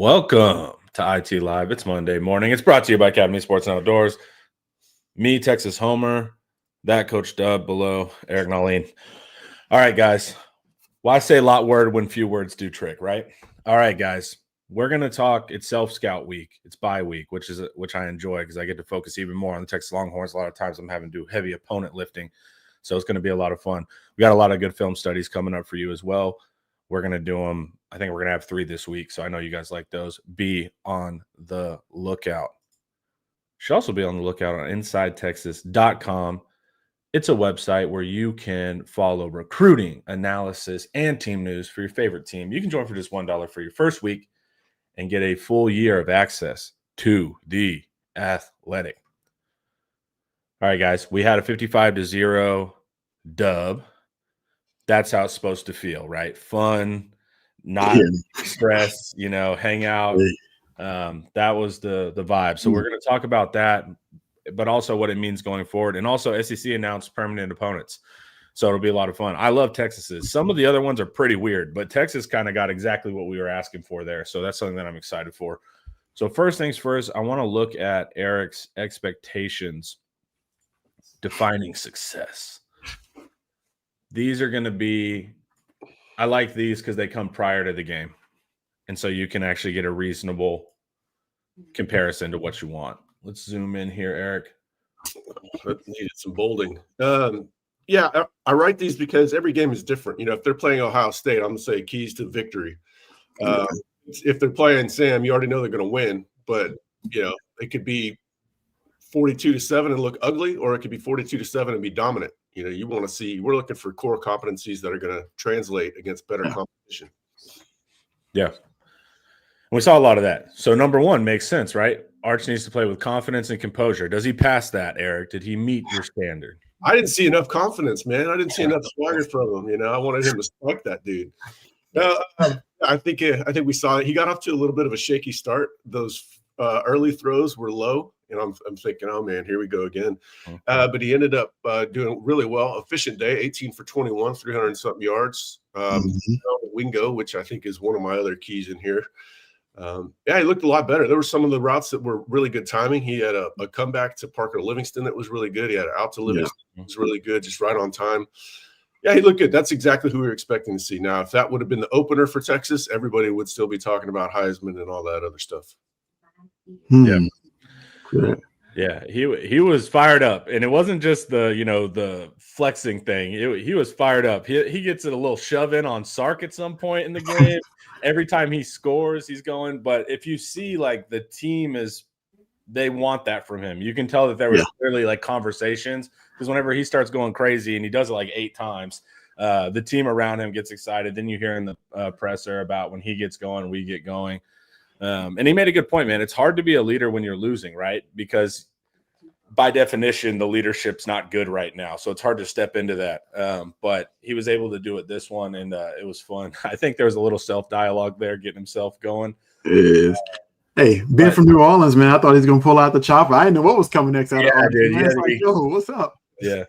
Welcome to IT Live. It's Monday morning. It's brought to you by Academy Sports and Outdoors. Me, Texas Homer, that Coach Dub below, Eric Nalin. All right, guys. Why say a lot word when few words do trick, right? All right, guys. We're going to talk. It's self-scout week. It's bye week, which I enjoy because I get to focus even more on the Texas Longhorns. A lot of times I'm having to do heavy opponent lifting, so it's going to be a lot of fun. We got a lot of good film studies coming up for you as well. We're going to do them. I think we're going to have 3 this week, so I know you guys like those. Be on the lookout. Should also be on the lookout on InsideTexas.com. It's a website where you can follow recruiting, analysis, and team news for your favorite team. You can join for just $1 for your first week and get a full year of access to the Athletic. All right, guys, we had a 55-0 dub. That's how it's supposed to feel, right? Fun, not stress, hang out. That was the vibe. So we're going to talk about that, but also what it means going forward. And also SEC announced permanent opponents. So it'll be a lot of fun. I love Texas's. Some of the other ones are pretty weird, but Texas kind of got exactly what we were asking for there. So that's something that I'm excited for. So first things first, I want to look at Eric's expectations defining success. These are going to be – I like these because they come prior to the game. And so you can actually get a reasonable comparison to what you want. Let's zoom in here, Eric. I needed some bolding. I write these because every game is different. If they're playing Ohio State, I'm going to say keys to victory. If they're playing Sam, you already know they're going to win. But, it could be 42-7 and look ugly, or it could be 42-7 and be dominant. You want to see – we're looking for core competencies that are going to translate against better competition. Yeah. We saw a lot of that. So number one makes sense, right? Arch needs to play with confidence and composure. Does he pass that, Eric? Did he meet your standard? I didn't see enough confidence, man. I didn't see enough swagger from him. I wanted him to spike that dude. I think we saw it. He got off to a little bit of a shaky start. Those early throws were low, and I'm thinking, oh man, here we go again. But he ended up doing really well. Efficient day, 18 for 21, 300 and something yards. Wingo, which I think is one of my other keys in here. He looked a lot better. There were some of the routes that were really good timing. He had a comeback to Parker Livingston that was really good. He had an out to Livingston that was really good, just right on time. Yeah, he looked good. That's exactly who we were expecting to see. Now, if that would have been the opener for Texas, everybody would still be talking about Heisman and all that other stuff. Yeah, he was fired up, and it wasn't just the flexing thing. He was fired up. He gets a little shove in on Sark at some point in the game. Every time he scores, he's going. But if you see the team they want that from him. You can tell that there was clearly conversations, because whenever he starts going crazy and he does it 8 times, the team around him gets excited. Then you hear in the presser about when he gets going, we get going. And he made a good point, man. It's hard to be a leader when you're losing, right? Because by definition, the leadership's not good right now. So it's hard to step into that. But he was able to do it this one, and it was fun. I think there was a little self-dialogue there, getting himself going. Hey, being from New Orleans, man, I thought he was going to pull out the chopper. I didn't know what was coming next out of Arch. Yo, what's up? Yeah.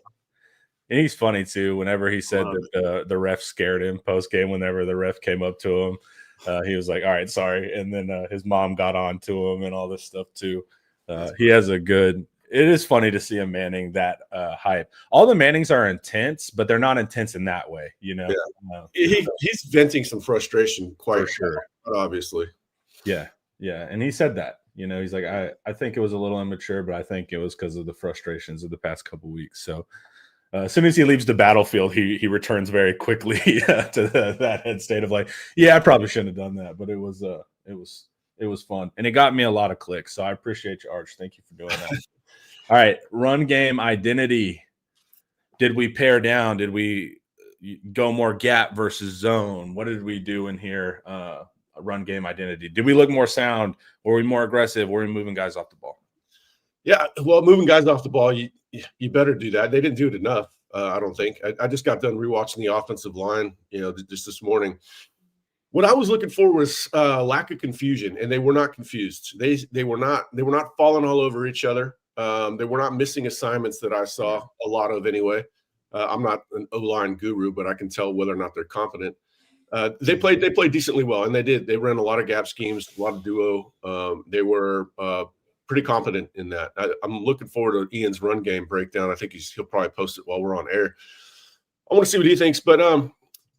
And he's funny, too. Whenever he said that the ref scared him post-game, whenever the ref came up to him, he was like, all right, sorry. And then his mom got on to him and all this stuff, too. He has a good – it is funny to see him manning that hype. All the Mannings are intense, but they're not intense in that way, Yeah. He's venting some frustration, quite sure, obviously. Yeah. Yeah, and he said that. He's like, I think it was a little immature, but I think it was because of the frustrations of the past couple of weeks. So as soon as he leaves the battlefield, he returns very quickly to that head state of I probably shouldn't have done that, but it was fun, and it got me a lot of clicks. So I appreciate you, Arch. Thank you for doing that. All right, run game identity. Did we pare down? Did we go more gap versus zone? What did we do in here? Run game identity. Did we look more sound? Were we more aggressive? Were we moving guys off the ball? Yeah, well, moving guys off the ball, you better do that. They didn't do it enough, I don't think. I just got done rewatching the offensive line, just this morning. What I was looking for was lack of confusion, and they were not confused. They were not falling all over each other. They were not missing assignments that I saw a lot of anyway. I'm not an O-line guru, but I can tell whether or not they're competent. They played decently well, and they did. They ran a lot of gap schemes, a lot of duo. They were pretty confident in that. I'm looking forward to Ian's run game breakdown. I think he'll probably post it while we're on air. I want to see what he thinks, but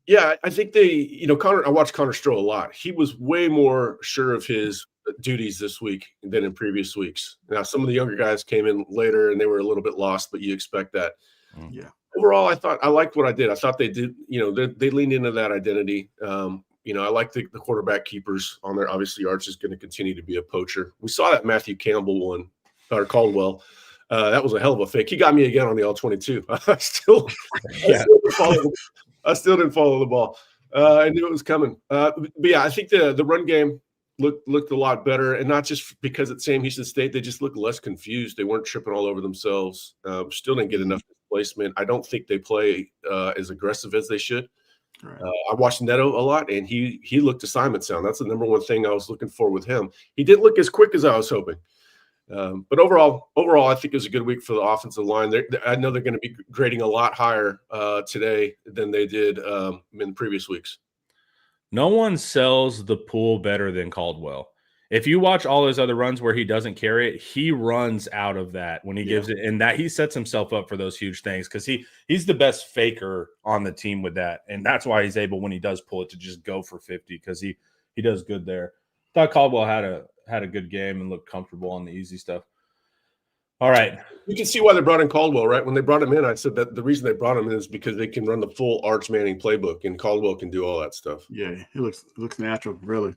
yeah, I think Connor. I watched Connor Stroh a lot. He was way more sure of his duties this week than in previous weeks. Now, some of the younger guys came in later and they were a little bit lost, but you expect that. Yeah. Overall, I liked what I did. I thought they did. They leaned into that identity. I like the quarterback keepers on there. Obviously, Arch is going to continue to be a poacher. We saw that Matthew Campbell one, or Caldwell. That was a hell of a fake. He got me again on the All-22. I still didn't follow the ball. I knew it was coming. But yeah, I think the run game looked a lot better, and not just because it's Sam Houston State. They just looked less confused. They weren't tripping all over themselves. Still didn't get enough displacement. I don't think they play as aggressive as they should. Right. I watched Neto a lot, and he looked assignment sound. That's the number one thing I was looking for with him. He didn't look as quick as I was hoping. But overall, I think it was a good week for the offensive line. I know they're going to be grading a lot higher today than they did in previous weeks. No one sells the pool better than Caldwell. If you watch all those other runs where he doesn't carry it, he runs out of that when he gives it, and that he sets himself up for those huge things because he's the best faker on the team with that, and that's why he's able when he does pull it to just go for 50 because he does good there. Thought Caldwell had a good game and looked comfortable on the easy stuff. All right. You can see why they brought in Caldwell, right? When they brought him in, I said that the reason they brought him in is because they can run the full Arch Manning playbook, and Caldwell can do all that stuff. Yeah, he looks natural, really.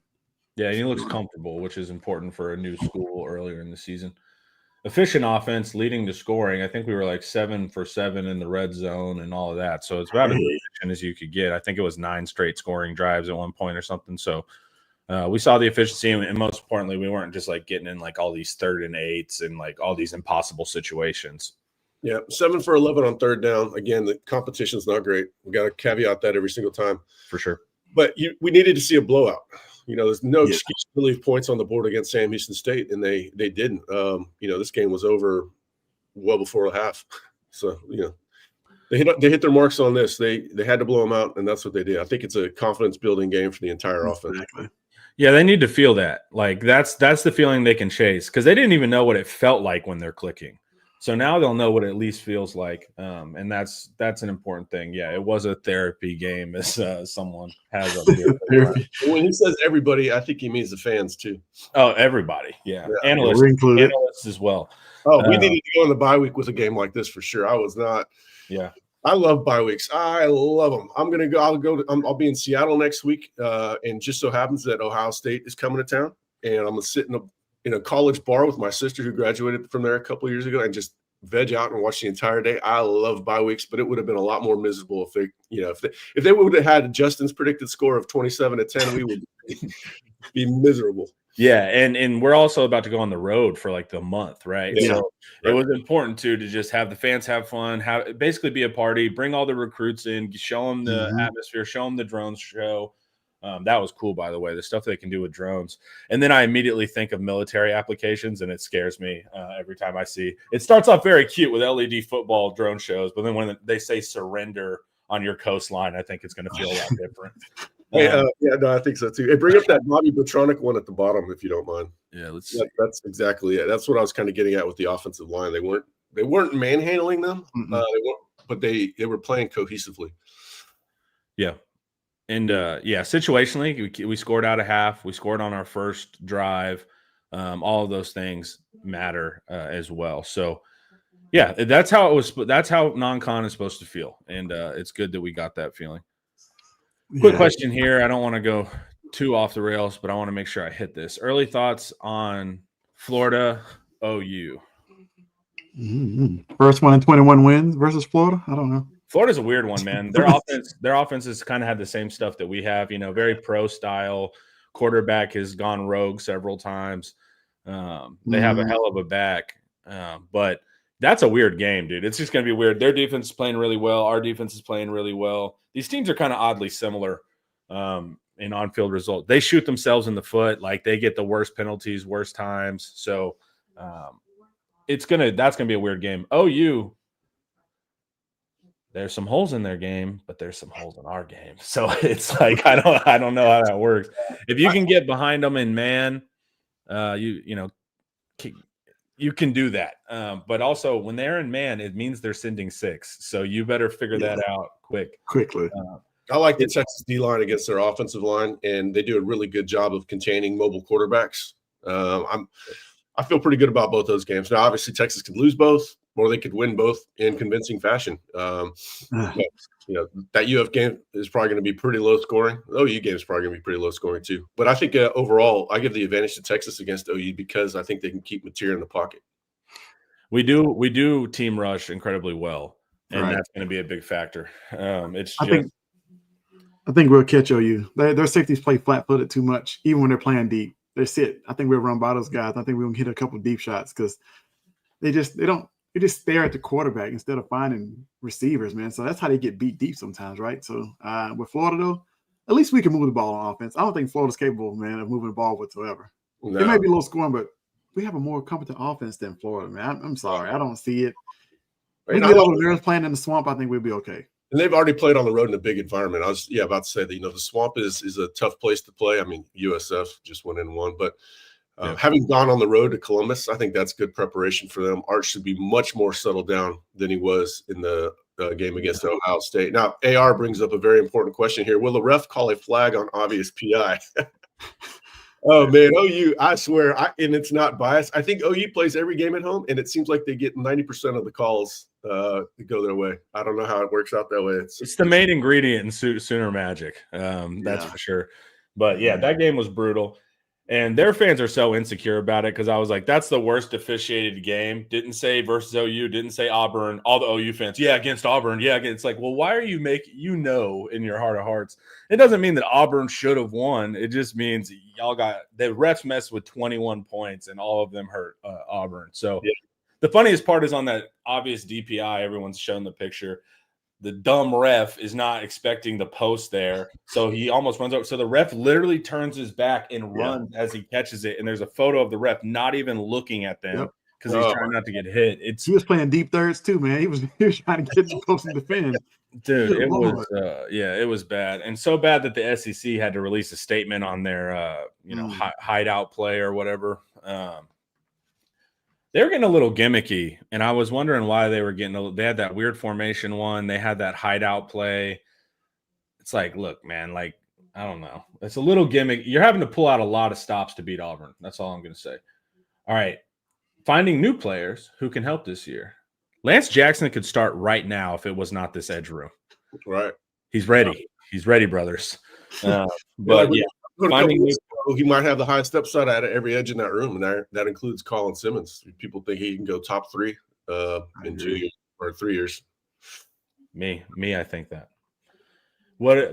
Yeah, he looks comfortable, which is important for a new school earlier in the season. Efficient offense leading to scoring. I think we were like 7 for 7 in the red zone and all of that. So it's about as efficient as you could get. I think it was 9 straight scoring drives at one point or something. So we saw the efficiency, and most importantly, we weren't just like getting in like all these 3rd and 8s and like all these impossible situations. Yeah, 7 for 11 on 3rd down. Again, the competition's not great. We got to caveat that every single time. For sure. But we needed to see a blowout. There's no excuse to leave points on the board against Sam Houston State, and they didn't. This game was over well before the half. So, they hit their marks on this. They had to blow them out, and that's what they did. I think it's a confidence-building game for the entire offense. Exactly. Yeah, they need to feel that. Like that's the feeling they can chase because they didn't even know what it felt like when they're clicking. So now they'll know what it at least feels like, and that's an important thing. Yeah, it was a therapy game, as someone has up here. When he says everybody, I think he means the fans too. Oh, everybody, yeah. Analysts as well. Oh, we needed to go in the bye week with a game like this for sure. I was not. Yeah, I love bye weeks. I love them. I'll be in Seattle next week, and just so happens that Ohio State is coming to town, and I'm gonna sit in a college bar with my sister who graduated from there a couple of years ago and just veg out and watch the entire day. I love bye weeks, but it would have been a lot more miserable if they would have had Justin's predicted score of 27-10, we would be miserable. Yeah, and we're also about to go on the road for like the month, right? Yeah. So it was important to just have the fans have fun, basically be a party, bring all the recruits in, show them the atmosphere, show them the drones show. That was cool, by the way, the stuff they can do with drones. And then I immediately think of military applications, and it scares me every time I see. It starts off very cute with LED football drone shows, but then when they say surrender on your coastline, I think it's going to feel a lot different. I think so too. Hey, bring up that Bobby Petronic one at the bottom if you don't mind. Yeah, that's exactly it. That's what I was kind of getting at with the offensive line. They weren't manhandling them, but they were playing cohesively. Yeah. And situationally, we scored out of half. We scored on our first drive. All of those things matter as well. So, yeah, that's how it was. That's how non-con is supposed to feel, and it's good that we got that feeling. Quick question here. I don't want to go too off the rails, but I want to make sure I hit this. Early thoughts on Florida OU. First one in 21 wins versus Florida. I don't know. Florida's a weird one, man. Their offense has kind of had the same stuff that we have, very pro style. Quarterback has gone rogue several times. They have a hell of a back, but that's a weird game, dude. It's just going to be weird. Their defense is playing really well. Our defense is playing really well. These teams are kind of oddly similar in on-field results. They shoot themselves in the foot. Like they get the worst penalties, worst times. So that's going to be a weird game. OU, there's some holes in their game, but there's some holes in our game. So it's like I don't know how that works. If you can get behind them in man, you can do that. But also when they're in man, it means they're sending 6. So you better figure that out quickly. I like the Texas D-line against their offensive line, and they do a really good job of containing mobile quarterbacks. I feel pretty good about both those games. Now, obviously, Texas could lose both, or they could win both in convincing fashion. But, that UF game is probably going to be pretty low scoring. The OU game is probably going to be pretty low scoring too. But I think overall, I give the advantage to Texas against OU because I think they can keep Mateer in the pocket. We do team rush incredibly well, and that's going to be a big factor. I think we'll catch OU. Their safeties play flat-footed too much, even when they're playing deep. They sit. I think we'll run by those guys. I think we'll hit a couple deep shots because they just stare at the quarterback instead of finding receivers, man. So that's how they get beat deep sometimes, right? So with Florida, though, at least we can move the ball on offense. I don't think Florida's capable, man, of moving the ball whatsoever. No. It may be low scoring, but we have a more competent offense than Florida, man. I'm sorry. I don't see it. We get over the nerves playing in the swamp, I think we'll be okay. And they've already played on the road in a big environment. I was about to say that, the swamp is a tough place to play. I mean, USF just went in and won, but having gone on the road to Columbus, I think that's good preparation for them. Art should be much more settled down than he was in the game against Ohio State. Now, AR brings up a very important question here. Will the ref call a flag on obvious PI? Oh, man, OU, I swear, and it's not biased. I think OU plays every game at home, and it seems like they get 90% of the calls to go their way. I don't know how it works out that way. It's the main ingredient in Sooner Magic, that's for sure. But, that game was brutal. And their fans are so insecure about it because I was like, that's the worst officiated game. Didn't say versus OU, didn't say Auburn. All the OU fans, against Auburn. It's like, well, why are you in your heart of hearts? It doesn't mean that Auburn should have won. It just means y'all got – the refs messed with 21 points and all of them hurt Auburn. So the funniest part is on that obvious DPI, everyone's shown the picture. The dumb ref is not expecting the post there, so he almost runs over. So the ref literally turns his back and runs as he catches it, and there's a photo of the ref not even looking at them because he's trying not to get hit. He was playing deep thirds too, man. He was trying to get the post and defend. Dude, it was bad, and so bad that the SEC had to release a statement on their hideout play or whatever. They were getting a little gimmicky, and I was wondering why they were they had that weird formation one. They had that hideout play. It's like, look, man, I don't know. It's a little gimmick. You're having to pull out a lot of stops to beat Auburn. That's all I'm going to say. All right. Finding new players who can help this year. Lance Jackson could start right now if it was not this edge room. Right. He's ready. He's ready, brothers. But he might have the highest upside out of every edge in that room, and that includes Colin Simmons. People think he can go top 3 in 2 years or 3 years. Me, I think that.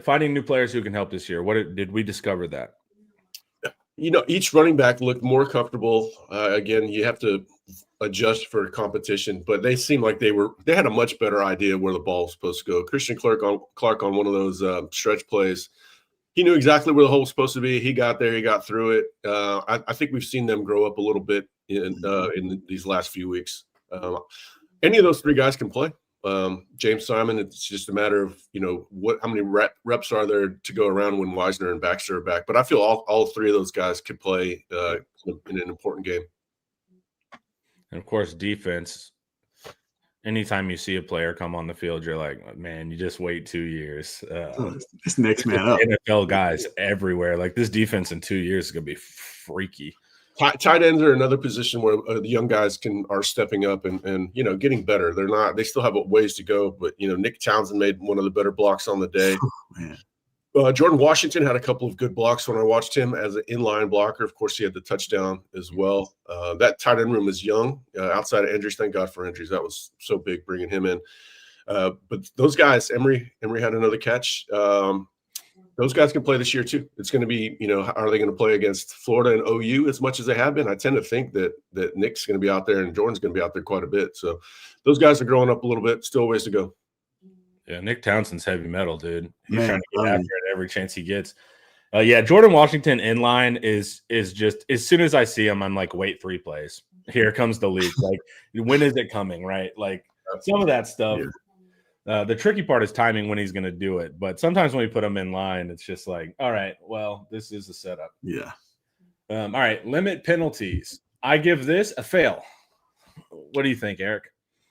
Finding new players who can help this year. Did we discover that? Each running back looked more comfortable. Again, you have to adjust for competition, but they seemed like they had a much better idea where the ball was supposed to go. Christian Clark on one of those stretch plays. He knew exactly where the hole was supposed to be. He got there. He got through it. I think we've seen them grow up a little bit in these last few weeks. Any of those 3 guys can play. James Simon, it's just a matter of, how many reps are there to go around when Wisner and Baxter are back. But I feel all 3 of those guys could play in an important game. And, of course, defense. Anytime you see a player come on the field, you're like, man, you just wait 2 years. This next man up. NFL guys everywhere. Like this defense in 2 years is going to be freaky. Tight ends are another position where the young guys are stepping up and getting better. They still have a ways to go, but Nick Townsend made one of the better blocks on the day. Jordan Washington had a couple of good blocks when I watched him as an inline blocker. Of course, he had the touchdown as well. That tight end room is young, outside of injuries. Thank God for injuries. That was so big bringing him in. But those guys, Emory had another catch. Those guys can play this year too. It's going to be, are they going to play against Florida and OU as much as they have been? I tend to think that Nick's going to be out there and Jordan's going to be out there quite a bit. So those guys are growing up a little bit. Still a ways to go. Yeah, Nick Townsend's heavy metal, dude. He's trying to get after it every chance he gets. Jordan Washington inline is just, as soon as I see him, I'm like, wait 3 plays. Here comes the leak. Like, when is it coming, right? Like, some of that stuff. The tricky part is timing when he's going to do it. But sometimes when we put him in line, it's just like, all right, well, this is the setup. Yeah. All right, limit penalties. I give this a fail. What do you think, Eric?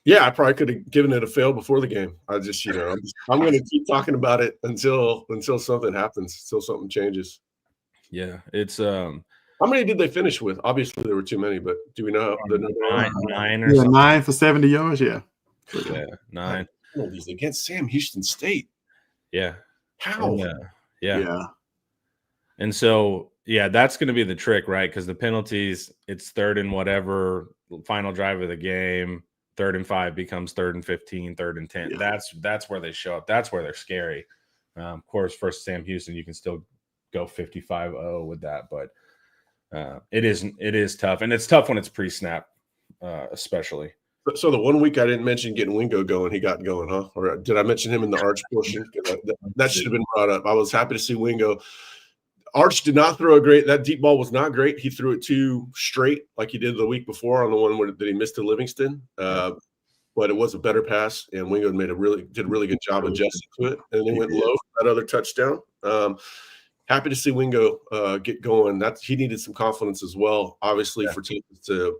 Yeah, I probably could have given it a fail before the game. I just, I'm going to keep talking about it until something happens, until something changes. Yeah, it's How many did they finish with? Obviously, there were too many, but do we know the number? Nine or something? 9 for 70 yards. Yeah, 9 penalties against Sam Houston State. Yeah, how? Yeah. And so, that's going to be the trick, right? Because the penalties, it's 3rd and whatever, final drive of the game. 3rd and 5 becomes 3rd and 15, 3rd and 10. Yeah. That's where they show up. That's where they're scary. Of course, versus Sam Houston, you can still go 55-0 with that, but it is tough, and it's tough when it's pre-snap, especially. So the 1 week I didn't mention getting Wingo going, he got going, huh? Or did I mention him in the Arch portion? That should have been brought up. I was happy to see Wingo. Arch did not throw that deep ball was not great. He threw it too straight like he did the week before on the one that he missed to Livingston. But it was a better pass, and Wingo did a really good job adjusting to it. And then he went low for that other touchdown. Happy to see Wingo get going. He needed some confidence as well. Obviously, for teams to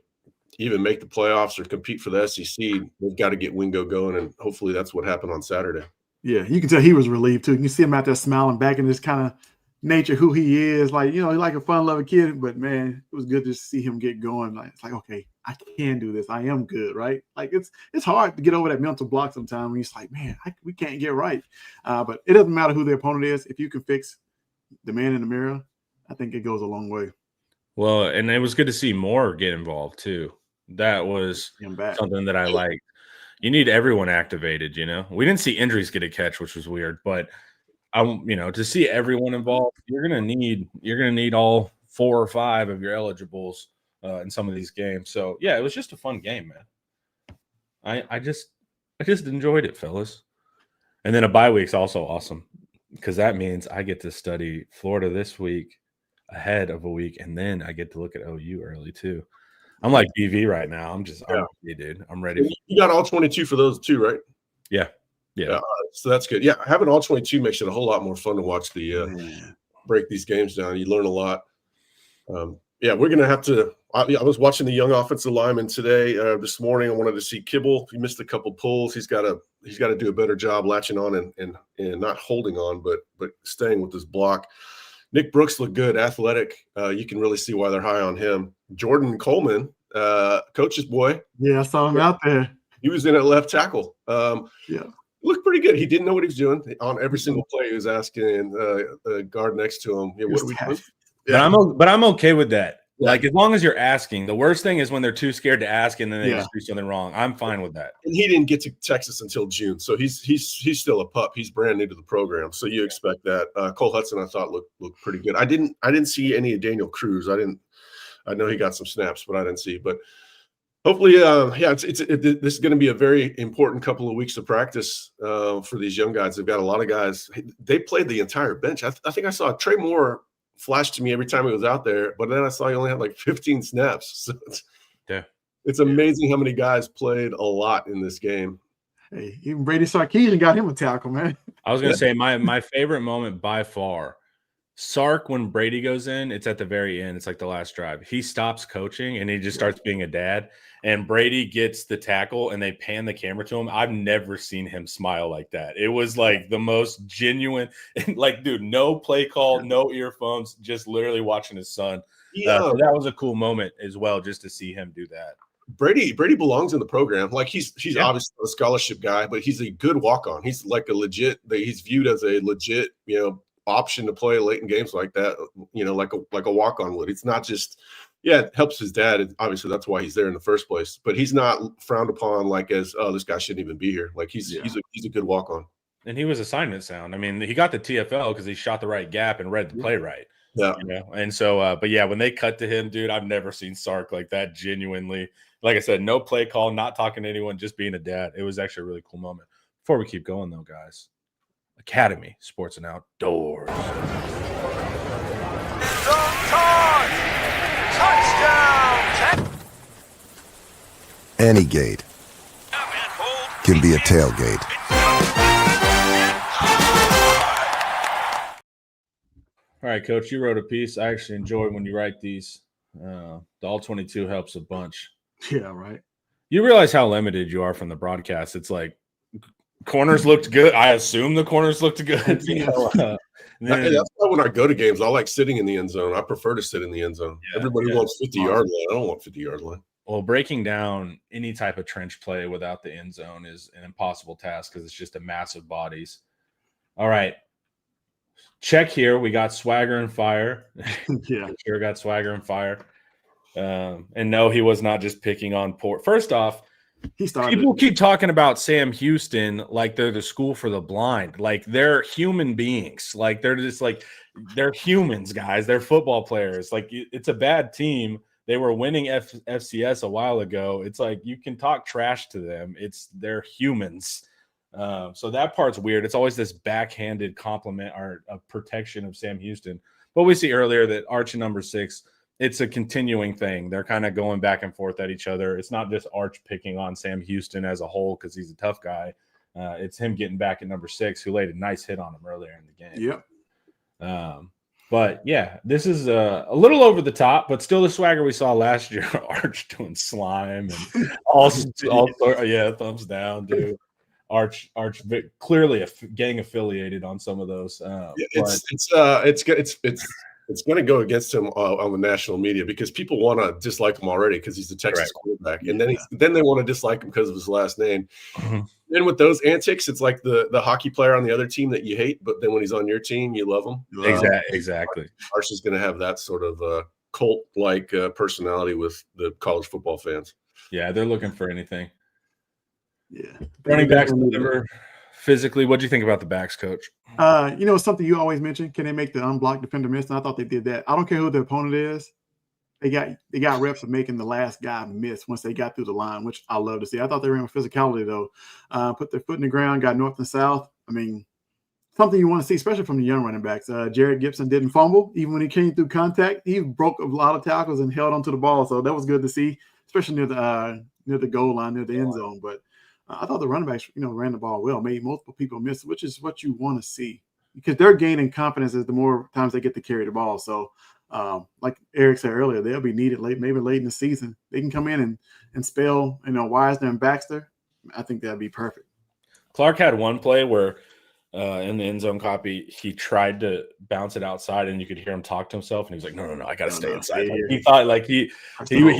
even make the playoffs or compete for the SEC, they've got to get Wingo going, and hopefully that's what happened on Saturday. Yeah, you can tell he was relieved too. You can see him out there smiling back in this kind of nature, who he is. Like, he's like a fun-loving kid, but man, it was good to see him get going. Like, it's like, okay, I can do this. I am good, right? Like, it's hard to get over that mental block sometimes when it's like, man, we can't get right. But it doesn't matter who the opponent is. If you can fix the man in the mirror, I think it goes a long way. Well, and it was good to see Moore get involved too. That was something that I liked. You need everyone activated, We didn't see injuries get a catch, which was weird, but to see everyone involved, you're gonna need all 4 or 5 of your eligibles in some of these games. So it was just a fun game, man. I just enjoyed it, fellas. And then a bye week's also awesome because that means I get to study Florida this week ahead of a week, and then I get to look at OU early too. I'm like BV right now. I'm ready, dude. I'm ready. You got all 22 for those too, right? Yeah. So that's good. Yeah, having all 22 makes it a whole lot more fun to watch break these games down. You learn a lot. We're gonna have to. I was watching the young offensive lineman today. This morning, I wanted to see Kibble. He missed a couple pulls. He's got to do a better job latching on and not holding on, but staying with his block. Nick Brooks looked good, athletic. You can really see why they're high on him. Jordan Coleman, coach's boy. Yeah, I saw him out there. He was in at left tackle. Looked pretty good. He didn't know what he was doing. On every single play, he was asking the guard next to him, what are we doing? Yeah. But I'm okay with that. Like, as long as you're asking. The worst thing is when they're too scared to ask and then they just do something wrong. I'm fine with that. And he didn't get to Texas until June, so he's still a pup. He's brand new to the program, so you expect that. Cole Hudson, I thought looked pretty good. I didn't see any of Daniel Cruz. I know he got some snaps, but I didn't see. But hopefully, this is going to be a very important couple of weeks of practice for these young guys. They've got a lot of guys. They played the entire bench. I think I saw Trey Moore flash to me every time he was out there, but then I saw he only had like 15 snaps. So it's amazing how many guys played a lot in this game. Hey, even Brady Sarkeesian got him a tackle, man. I was going to say my favorite moment by far, Sark, when Brady goes in, it's at the very end. It's like the last drive. He stops coaching and he just starts being a dad. And Brady gets the tackle and they pan the camera to him. I've never seen him smile like that. It was like the most genuine, like, dude, no play call, no earphones, just literally watching his son. So that was a cool moment as well, just to see him do that. Brady belongs in the program. Like, he's obviously a scholarship guy, but he's a good walk-on. He's like he's viewed as a legit, option to play late in games like that, like a walk-on would. It's not just, it helps his dad. Obviously, that's why he's there in the first place. But he's not frowned upon like as, oh, this guy shouldn't even be here. Like, he's a good walk-on. And he was assignment sound. I mean, he got the TFL because he shot the right gap and read the play right. Yeah. And so, when they cut to him, dude, I've never seen Sark like that. Genuinely, like I said, no play call, not talking to anyone, just being a dad. It was actually a really cool moment. Before we keep going, though, guys, Academy Sports and Outdoors. Touchdown! Any gate can be a tailgate. right, Coach, you wrote a piece. I actually enjoy when you write these. The All 22 helps a bunch. Yeah, right. You realize how limited you are from the broadcast. It's like corners looked good. I assume the corners looked good. That's why when I go to games, I like sitting in the end zone. I prefer to sit in the end zone. Everybody wants 50-yard line. I don't want 50-yard line. Well, breaking down any type of trench play without the end zone is an impossible task because it's just a massive bodies. All right. Check here. We got swagger and fire. Yeah. Sure got swagger and fire. And no, he was not just picking on Port. First off, people keep talking about Sam Houston like they're the school for the blind. Like they're human beings. Like they're just like they're humans, guys. They're football players. Like it's a bad team. They were winning FCS a while ago. It's like you can talk trash to them. They're humans. So that part's weird. It's always this backhanded compliment or a protection of Sam Houston. But we see earlier that Arch and number 6, it's a continuing thing. They're kind of going back and forth at each other. It's not just Arch picking on Sam Houston as a whole because he's a tough guy. It's him getting back at number 6, who laid a nice hit on him earlier in the game. Yep. But yeah, this is a little over the top, but still the swagger we saw last year. Arch doing slime and all thumbs down, dude. Arch, clearly a gang affiliated on some of those. It's going to go against him on the national media because people want to dislike him already because he's the Texas quarterback, and then they want to dislike him because of his last name. Mm-hmm. Then with those antics, it's like the hockey player on the other team that you hate, but then when he's on your team, you love him. Exactly. Arch is going to have that sort of cult-like personality with the college football fans. Yeah, they're looking for anything. Yeah, running backs deliver physically. What do you think about the backs, Coach? Something you always mention. Can they make the unblocked defender miss? And I thought they did that. I don't care who the opponent is. They got reps of making the last guy miss once they got through the line, which I love to see. I thought they ran with physicality though. Put their foot in the ground, got north and south. I mean, something you want to see, especially from the young running backs. Jared Gibson didn't fumble even when he came through contact. He broke a lot of tackles and held onto the ball, so that was good to see, especially near the goal line, near the end zone. But I thought the running backs, ran the ball well, made multiple people miss, which is what you want to see because they're gaining confidence as the more times they get to carry the ball. So, like Eric said earlier, they'll be needed maybe late in the season. They can come in and spell, Wisner and Baxter. I think that'd be perfect. Clark had one play where in the end zone copy, he tried to bounce it outside, and you could hear him talk to himself, and he was like, "No, I got to stay inside." Like, he thought like he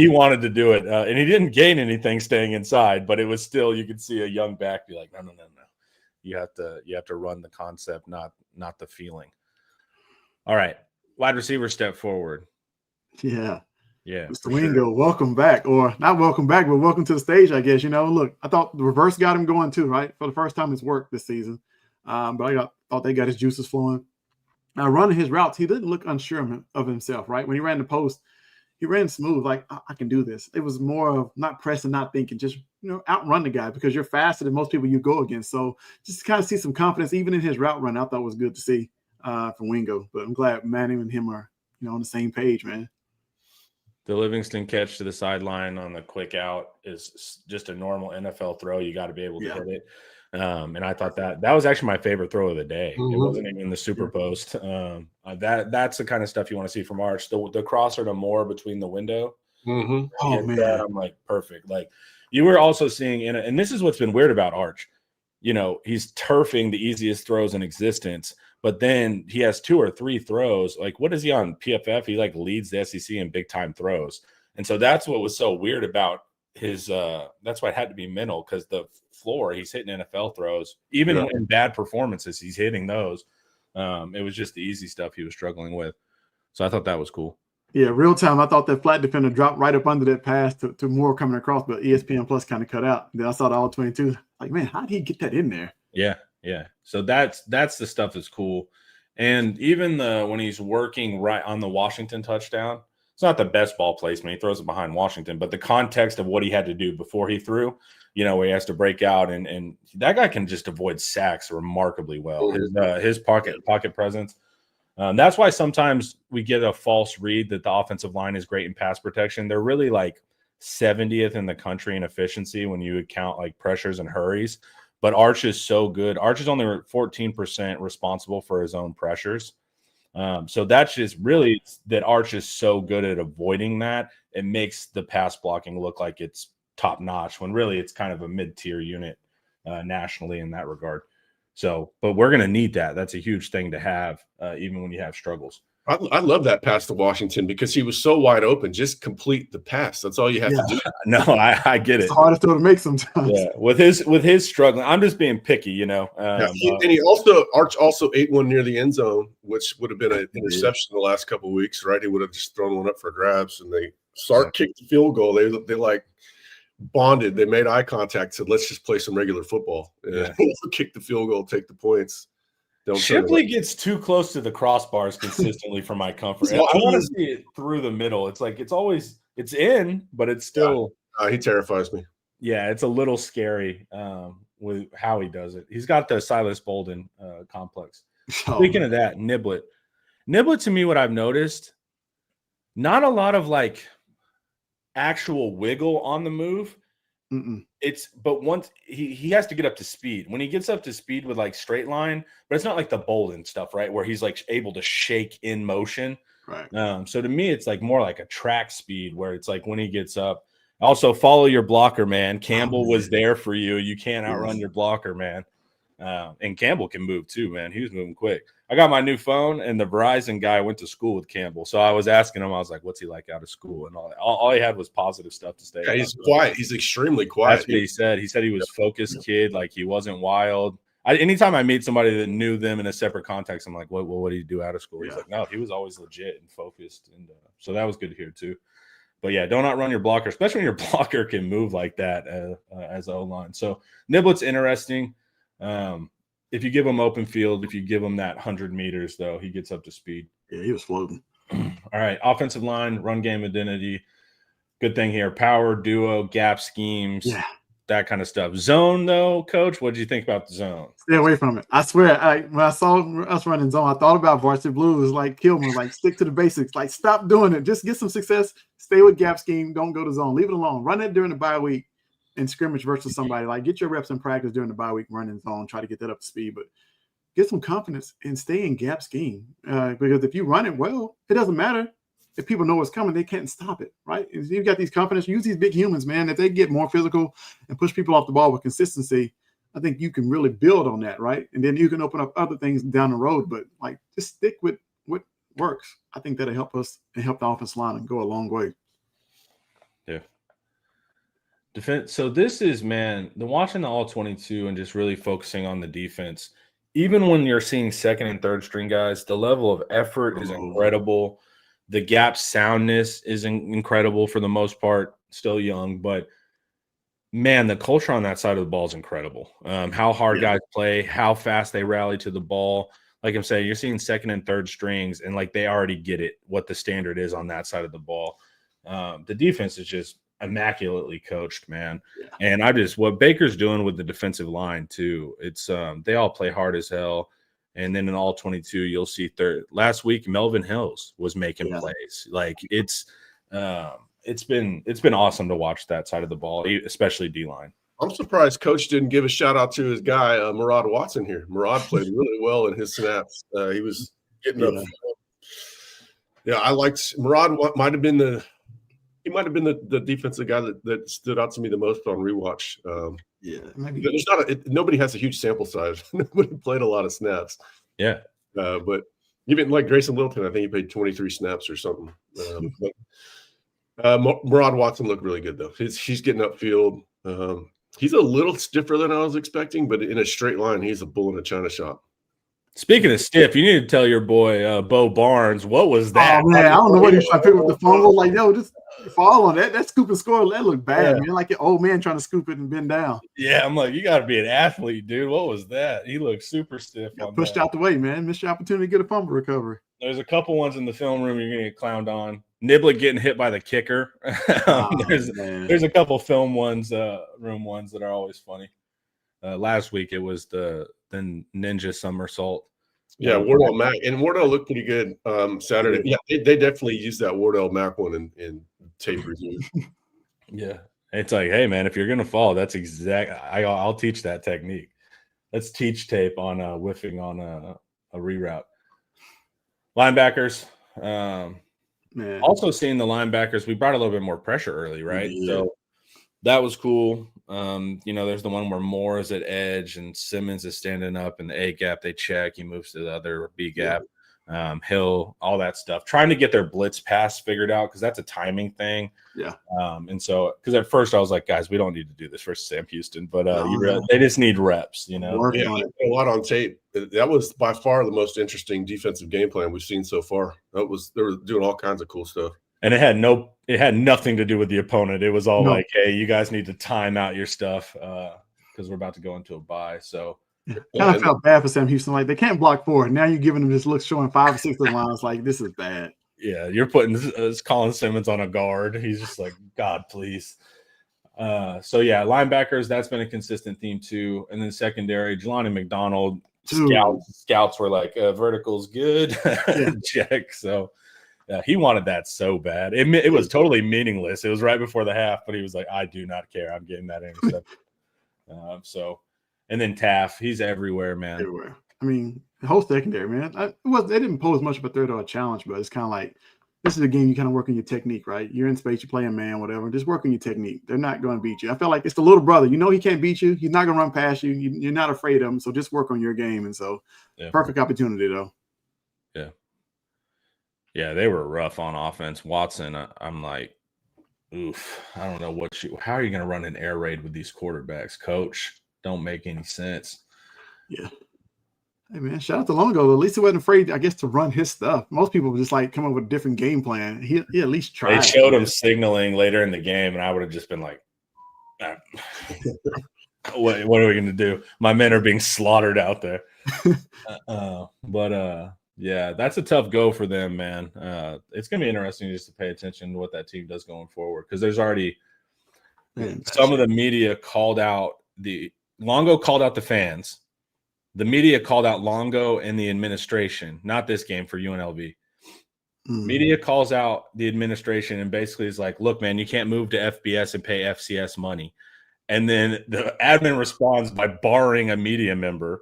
wanted to do it, and he didn't gain anything staying inside, but it was still you could see a young back be like, "No. You have to run the concept, not the feeling." All right, wide receiver step forward. Yeah. Yeah, Mr. Wingo, welcome back, or not welcome back, but welcome to the stage, I guess. Look, I thought the reverse got him going too, right? For the first time it's worked this season. But I thought they got his juices flowing. Now, running his routes, he didn't look unsure of himself, right? When he ran the post, he ran smooth, like, I can do this. It was more of not pressing, not thinking, just, outrun the guy because you're faster than most people you go against. So just kind of see some confidence, even in his route run, I thought was good to see from Wingo. But I'm glad Manny and him are, on the same page, man. The Livingston catch to the sideline on the quick out is just a normal NFL throw. You got to be able to hit it. And I thought that was actually my favorite throw of the day. Mm-hmm. It wasn't even the super post. That's the kind of stuff you want to see from Arch. The crosser to Moore between the window. Mm-hmm. Oh, man. I'm like, perfect. Like you were also seeing and this is what's been weird about Arch. He's turfing the easiest throws in existence, but then he has 2 or 3 throws. Like, what is he on PFF? He leads the SEC in big time throws. And so that's what was so weird about his that's why it had to be mental, because the floor, he's hitting NFL throws, even in bad performances, he's hitting those. It was just the easy stuff he was struggling with. So I thought that was cool. Yeah, real time. I thought that flat defender dropped right up under that pass to Moore coming across, but ESPN Plus kind of cut out. Then I saw the all 22. Like, man, how did he get that in there? Yeah. So that's the stuff that's cool. And even when he's working right on the Washington touchdown, it's not the best ball placement. He throws it behind Washington, but the context of what he had to do before he threw, where he has to break out, and that guy can just avoid sacks remarkably well. His pocket presence. That's why sometimes we get a false read that the offensive line is great in pass protection. They're really 70th in the country in efficiency when you count pressures and hurries. But Arch is so good. Arch is only 14% responsible for his own pressures. So that's just really that Arch is so good at avoiding that. It makes the pass blocking look like it's top notch when really it's kind of a mid-tier unit nationally in that regard. So, but we're going to need that. That's a huge thing to have, even when you have struggles. I love that pass to Washington because he was so wide open. Just complete the pass. That's all you have to do. No, I get it. It's the hardest throw to make sometimes. Yeah, with his struggling, I'm just being picky, you know. And he Arch also ate one near the end zone, which would have been an interception the last couple of weeks, right? He would have just thrown one up for grabs, and Sark kicked the field goal. They like bonded. They made eye contact. Said, "Let's just play some regular football." Yeah. Kick the field goal, take the points. Shipley gets too close to the crossbars consistently for my comfort. I want to see it through the middle. It's like it's in, but it's still. He terrifies me. Yeah, it's a little scary with how he does it. He's got the Silas Bolden complex. Speaking of that, Niblet to me, what I've noticed, not a lot of like actual wiggle on the move. But once he has to get up to speed. When he gets up to speed with like straight line, but it's not like the Bolden stuff, right? Where he's like able to shake in motion. Right. So to me, it's like more like a track speed where it's like when he gets up. Also, follow your blocker, man. Campbell was there for you. You can't outrun your blocker, man. And Campbell can move too, man. He was moving quick. I got my new phone, and the Verizon guy went to school with Campbell. So I was asking him, I was like, what's he like out of school? And all he had was positive stuff to say. Yeah, he's quiet. He's extremely quiet. That's what he said. He said he was a focused kid. Like he wasn't wild. Anytime I meet somebody that knew them in a separate context, I'm like, what did he do out of school? He's like, no, he was always legit and focused. And so that was good to hear too. But yeah, don't outrun your blocker, especially when your blocker can move like that as an O-line. So Niblet's interesting. If you give him open field, if you give him that 100 meters, though, he gets up to speed. Yeah, he was floating. All right, offensive line, run game identity. Good thing here. Power, duo, gap schemes, that kind of stuff. Zone, though, Coach, what did you think about the zone? Stay away from it. I swear, when I saw us running zone, I thought about Varsity Blues, like Kilman, like stick to the basics. Like stop doing it. Just get some success. Stay with gap scheme. Don't go to zone. Leave it alone. Run it during the bye week. And scrimmage versus somebody. Like get your reps in practice during the bye week running zone, try to get that up to speed, but get some confidence and stay in gap scheme. Because if you run it well, it doesn't matter. If people know what's coming, they can't stop it, right? If you've got these confidence, use these big humans, man. If they get more physical and push people off the ball with consistency, I think you can really build on that, right? And then you can open up other things down the road, but like just stick with what works. I think that'll help us and help the offensive line and go a long way. Yeah. Defense. So this is, man, watching the all-22 and just really focusing on the defense. Even when you're seeing second and third string guys, the level of effort is incredible. The gap soundness is incredible for the most part. Still young, but man, the culture on that side of the ball is incredible. How hard guys play, how fast they rally to the ball. Like I'm saying, you're seeing second and third strings, and like they already get it, what the standard is on that side of the ball. The defense is just immaculately coached, man. And what Baker's doing with the defensive line too, it's they all play hard as hell. And then in all 22, you'll see last week Melvin Hills was making plays. Like it's been awesome to watch that side of the ball, especially D-line. I'm surprised Coach didn't give a shout out to his guy Murad Watson here. Murad played really well in his snaps. He was getting up. Yeah, I liked Murad. Might have been the defensive guy that stood out to me the most on rewatch. Nobody has a huge sample size. Nobody played a lot of snaps. Yeah. But even like Grayson Littleton, I think he played 23 snaps or something. Murad Watson looked really good, though. He's getting upfield. He's a little stiffer than I was expecting, but in a straight line, he's a bull in a china shop. Speaking of stiff, you need to tell your boy Bo Barnes, what was that? Oh, man, I don't know what he's trying to pick with the fumble. Like, yo, just fall on that. That scoop and score, that looked bad, man. Like an old man trying to scoop it and bend down. Yeah, I'm like, you got to be an athlete, dude. What was that? He looked super stiff. Pushed out the way, man. Missed your opportunity to get a fumble recovery. There's a couple ones in the film room you're going to get clowned on. Niblet getting hit by the kicker. There's a couple film room ones that are always funny. Last week it was the ninja somersault. Yeah, Wardell Mack. And Wardell looked pretty good Saturday. Yeah, they definitely used that Wardell Mack one in tape review. Yeah. It's like, hey, man, if you're going to fall, that's I'll teach that technique. Let's teach tape on whiffing on a reroute. Linebackers. Man, Also seeing the linebackers, we brought a little bit more pressure early, right? Yeah. So that was cool. There's the one where Moore is at edge and Simmons is standing up in the A gap. They check. He moves to the other B gap. Hill, all that stuff. Trying to get their blitz pass figured out because that's a timing thing. Yeah. And so, because at first I was like, guys, we don't need to do this for Sam Houston, but No. they just need reps, Working on it. A lot on tape. That was by far the most interesting defensive game plan we've seen so far. They were doing all kinds of cool stuff. And it had nothing to do with the opponent. It was all like, hey, you guys need to time out your stuff because we're about to go into a bye. So kind of felt bad for Sam Houston. Like, they can't block forward. Now you're giving them this look showing 5 or 6 of the lines. Like, this is bad. Yeah, you're putting Colin Simmons on a guard. He's just like, God, please. Linebackers, that's been a consistent theme too. And then secondary, Jelani McDonald, scouts were like, vertical's good. Check. So he wanted that so bad. It was totally meaningless. It was right before the half, but he was like, I do not care. I'm getting that interception. And then Taff, he's everywhere, man. Everywhere. I mean, the whole secondary, man. They didn't pose much of a threat or a challenge, but it's kind of like, this is a game you kind of work on your technique, right? You're in space, you're playing man, whatever. Just work on your technique. They're not going to beat you. I feel like it's the little brother. You know he can't beat you. He's not going to run past you. You're not afraid of him. So just work on your game. And so, perfect opportunity, though. Yeah. Yeah, they were rough on offense. Watson, I'm like, oof. I don't know how are you going to run an air raid with these quarterbacks, coach? Don't make any sense. Yeah. Hey, man, shout out to Longo. At least he wasn't afraid, I guess, to run his stuff. Most people would just like come up with a different game plan. He at least tried. They showed him signaling later in the game, and I would have just been like, what are we going to do? My men are being slaughtered out there. That's a tough go for them, man. It's going to be interesting just to pay attention to what that team does going forward because there's already some of the media called out Longo called out the fans. The media called out Longo and the administration, not this game for UNLV. Media calls out the administration and basically is like, look, man, you can't move to FBS and pay FCS money. And then the admin responds by barring a media member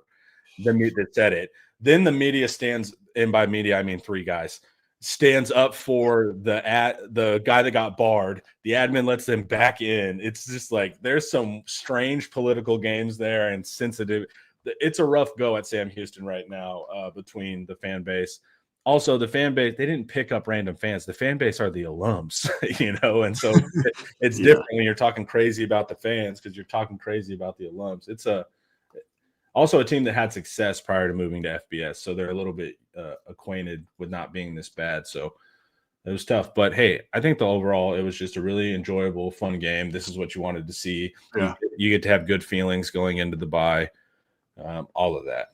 that said it. Then the media stands, and by media, I mean 3 guys, stands up for the guy that got barred. The admin lets them back in. It's just like there's some strange political games there and sensitive. It's a rough go at Sam Houston right now between the fan base. Also, the fan base, they didn't pick up random fans. The fan base are the alums, and so it's different when you're talking crazy about the fans because you're talking crazy about the alums. It's also a team that had success prior to moving to FBS, so they're a little bit acquainted with not being this bad. So it was tough. But, hey, I think overall it was just a really enjoyable, fun game. This is what you wanted to see. Yeah. You get to have good feelings going into the bye. All of that.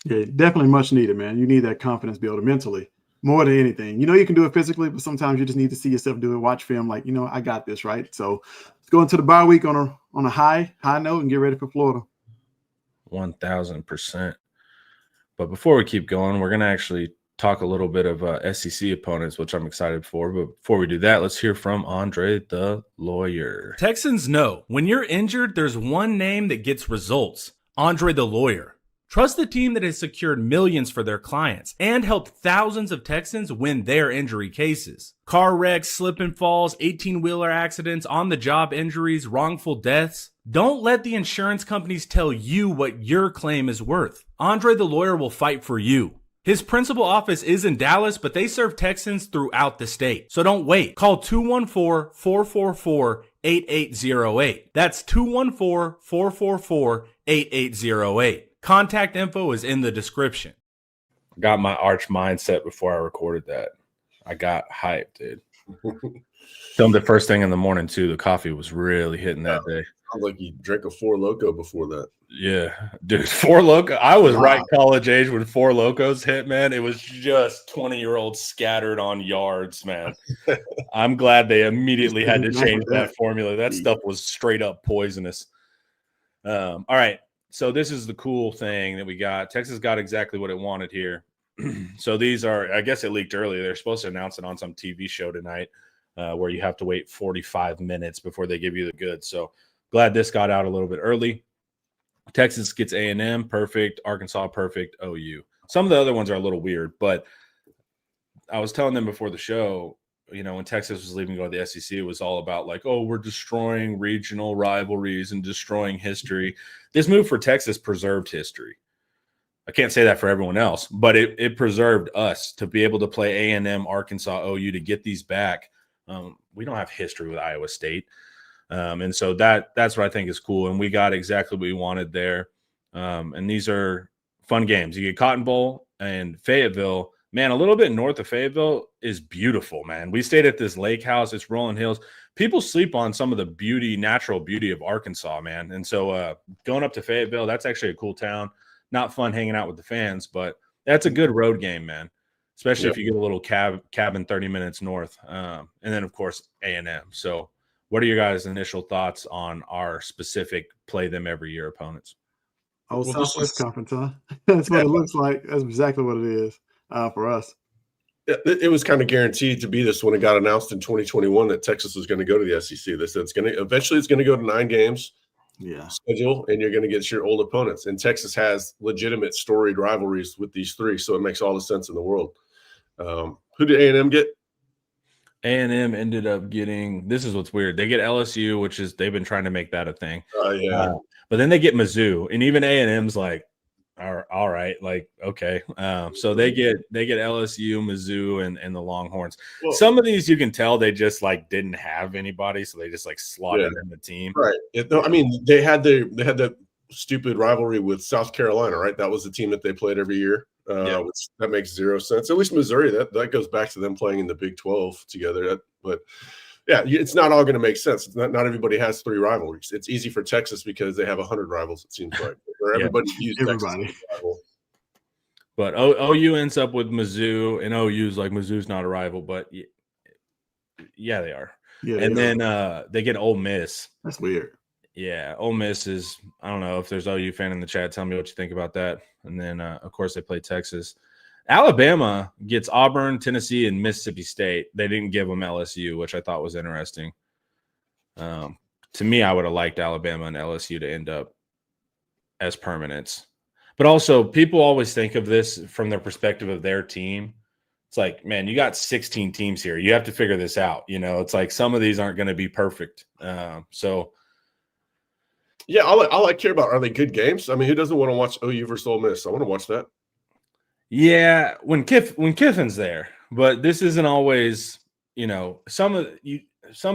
Yeah, definitely much needed, man. You need that confidence builder mentally more than anything. You can do it physically, but sometimes you just need to see yourself do it. Watch film, like, I got this, right? So let's go into the bye week on a high note and get ready for Florida. 1,000%. But before we keep going, we're going to actually talk a little bit of SEC opponents, which I'm excited for. But before we do that, let's hear from Andre the Lawyer. Texans know when you're injured, there's one name that gets results. Andre the Lawyer. Trust the team that has secured millions for their clients and helped thousands of Texans win their injury cases. Car wrecks, slip and falls, 18-wheeler accidents, on-the-job injuries, wrongful deaths. Don't let the insurance companies tell you what your claim is worth. Andre the Lawyer will fight for you. His principal office is in Dallas, but they serve Texans throughout the state. So don't wait. Call 214-444-8808. That's 214-444-8808. Contact info is in the description. Got my arch mindset before I recorded that. I got hyped, dude. Filmed it first thing in the morning, too. The coffee was really hitting that day. Sounds like you drank a Four Loko before that. Yeah, dude, Four Loko. I was right college age when Four Lokos hit, man. It was just 20-year-olds scattered on yards, man. I'm glad they immediately had to change that formula. That stuff was straight up poisonous. All right, so this is the cool thing that we got. Texas got exactly what it wanted here. So these are, I guess it leaked earlier. They're supposed to announce it on some TV show tonight where you have to wait 45 minutes before they give you the goods. So glad this got out a little bit early. Texas gets A&M, perfect. Arkansas, perfect. OU. Some of the other ones are a little weird, but I was telling them before the show, when Texas was leaving to go to the SEC, it was all about like, oh, we're destroying regional rivalries and destroying history. This move for Texas preserved history. I can't say that for everyone else, but it preserved us to be able to play A&M, Arkansas, OU to get these back. We don't have history with Iowa State. And so that's what I think is cool. And we got exactly what we wanted there. And these are fun games. You get Cotton Bowl and Fayetteville. Man, a little bit north of Fayetteville is beautiful, man. We stayed at this lake house. It's rolling hills. People sleep on some of the natural beauty of Arkansas, man. And so going up to Fayetteville, that's actually a cool town. Not fun hanging out with the fans, but that's a good road game, man, especially if you get a little cabin 30 minutes north. And then, of course, A&M. So what are your guys' initial thoughts on our specific play them every year opponents? Oh, Southwest Conference, huh? That's what it looks like. That's exactly what it is for us. It was kind of guaranteed to be this when it got announced in 2021 that Texas was going to go to the SEC. They said it's going to go to 9 games. Schedule, and you're going to get your old opponents. And Texas has legitimate storied rivalries with these 3, so it makes all the sense in the world. Who did A&M get? A&M ended up getting – this is what's weird. They get LSU, which is – they've been trying to make that a thing. But then they get Mizzou, and even A&M's like, all right, like, okay. So they get LSU, Mizzou, and the Longhorns. Well, some of these you can tell they just like didn't have anybody, so they just like slotted in the team. Right. I mean, they had that stupid rivalry with South Carolina, right? That was the team that they played every year. Which that makes 0 sense. At least Missouri, that goes back to them playing in the Big 12 together. But yeah, it's not all going to make sense. It's not everybody has 3 rivalries. It's easy for Texas because they have 100 rivals, it seems like. Or everybody views Texas as a rival. But OU ends up with Mizzou, and OU's like, Mizzou's not a rival, but yeah, they are. Yeah, and then they get Ole Miss. That's weird. Yeah, Ole Miss is – I don't know if there's OU fan in the chat. Tell me what you think about that. And then, of course, they play Texas. Alabama gets Auburn, Tennessee, and Mississippi State. They didn't give them LSU, which I thought was interesting. To me, I would have liked Alabama and LSU to end up as permanents. But also, people always think of this from their perspective of their team. It's like, man, you got 16 teams here. You have to figure this out. It's like some of these aren't going to be perfect. Yeah, all I care about, are they good games? I mean, who doesn't want to watch OU versus Ole Miss? I want to watch that. Yeah, when Kiffin's there, but this isn't always, some of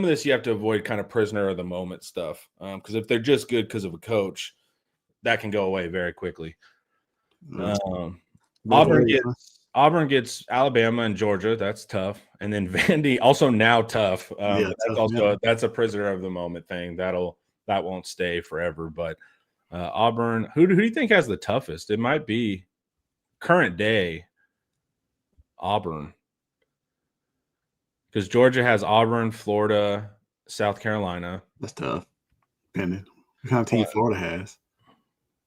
this you have to avoid kind of prisoner of the moment stuff. Because if they're just good because of a coach, that can go away very quickly. Auburn gets Alabama and Georgia. That's tough. And then Vandy, also now tough. That's a prisoner of the moment thing. That won't stay forever. But Auburn, who do you think has the toughest? It might be current day Auburn, because Georgia has Auburn, Florida, South Carolina. That's tough. Depending what kind of team Florida has.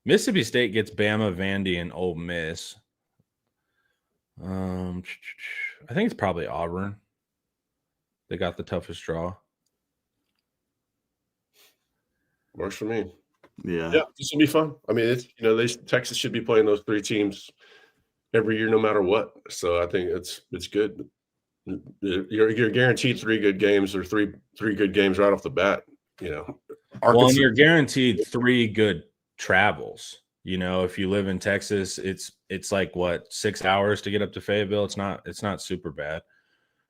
Mississippi State gets Bama, Vandy, and Ole Miss. I think it's probably Auburn. They got the toughest draw. Works for me. Yeah, this will be fun. I mean, it's Texas should be playing those 3 teams every year, no matter what. So I think it's good. You're guaranteed 3 good games, or three good games right off the bat. Well, and you're guaranteed 3 good travels. If you live in Texas, it's like what, 6 hours to get up to Fayetteville. It's not super bad.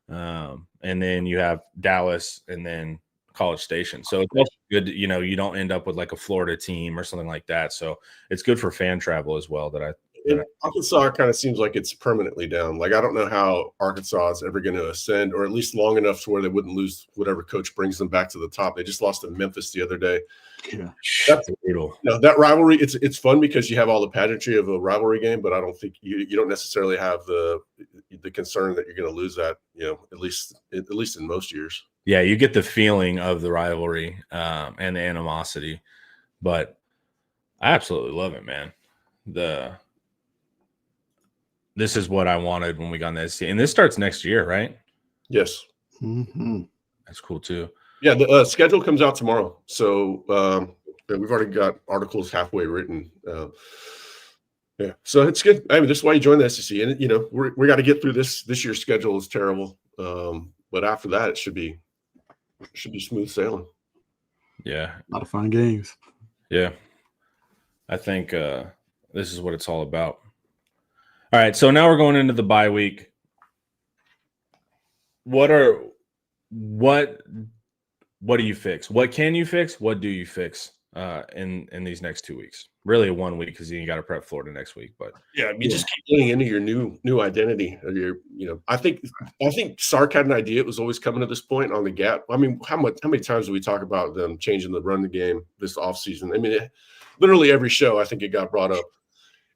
And then you have Dallas and then College Station. So it's also good, you don't end up with like a Florida team or something like that. So it's good for fan travel as well. Arkansas kind of seems like it's permanently down. Like, I don't know how Arkansas is ever going to ascend, or at least long enough to where they wouldn't lose whatever coach brings them back to the top. They just lost to Memphis the other day. Yeah, that's brutal. That rivalry, it's fun because you have all the pageantry of a rivalry game, but I don't think you don't necessarily have the concern that you're going to lose that. At least in most years. Yeah, you get the feeling of the rivalry and the animosity, but I absolutely love it, man. This is what I wanted when we got in the SEC. And this starts next year, right? Yes. Mm-hmm. That's cool, too. Yeah, the schedule comes out tomorrow. So we've already got articles halfway written. Yeah, so it's good. I mean, this is why you joined the SEC, and we got to get through this year's schedule is terrible, but after that, it should be smooth sailing. Yeah, A lot of fun games. yeah. I think this is what it's all about. All right, so now we're going into the bye week. What do you fix? What can you fix? What do you fix in these next 2 weeks? Really 1 week because you got to prep Florida next week. But yeah, I mean, just keep getting into your new identity. Or I think Sark had an idea. It was always coming to this point on the gap. I mean, how many times do we talk about them changing the run game this offseason? I mean, literally every show, I think it got brought up.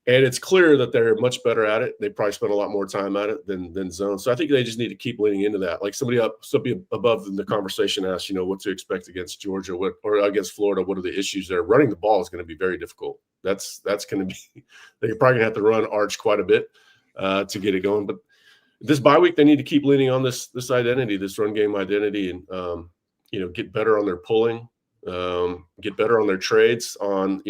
And it's clear that they're much better at it. They probably spent a lot more time at it than zone. So I think they just need to keep leaning into that. Like somebody above in the conversation asked, what to expect against Georgia or against Florida. What are the issues there? Running the ball is going to be very difficult. That's going to be – they're probably going to have to run Arch quite a bit to get it going. But this bye week, they need to keep leaning on this identity, this run game identity, and get better on their pulling. Get better on their trades on,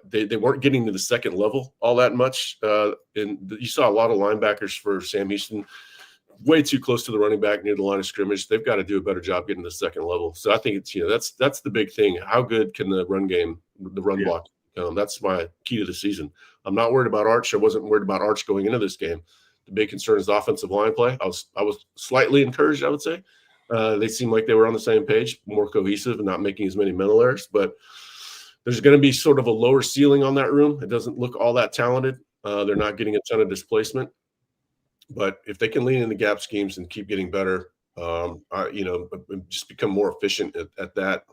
they weren't getting to the second level all that much. And you saw a lot of linebackers for Sam Houston way too close to the running back near the line of scrimmage. They've got to do a better job getting to the second level. So I think it's, that's the big thing. How good can the run game, the run block become? That's my key to the season. I'm not worried about Arch. I wasn't worried about Arch going into this game. The big concern is the offensive line play. I was slightly encouraged, I would say. They seemed like they were on the same page, more cohesive and not making as many mental errors. But there's going to be sort of a lower ceiling on that room. It doesn't look all that talented. They're not getting a ton of displacement. But if they can lean in the gap schemes and keep getting better, just become more efficient at that.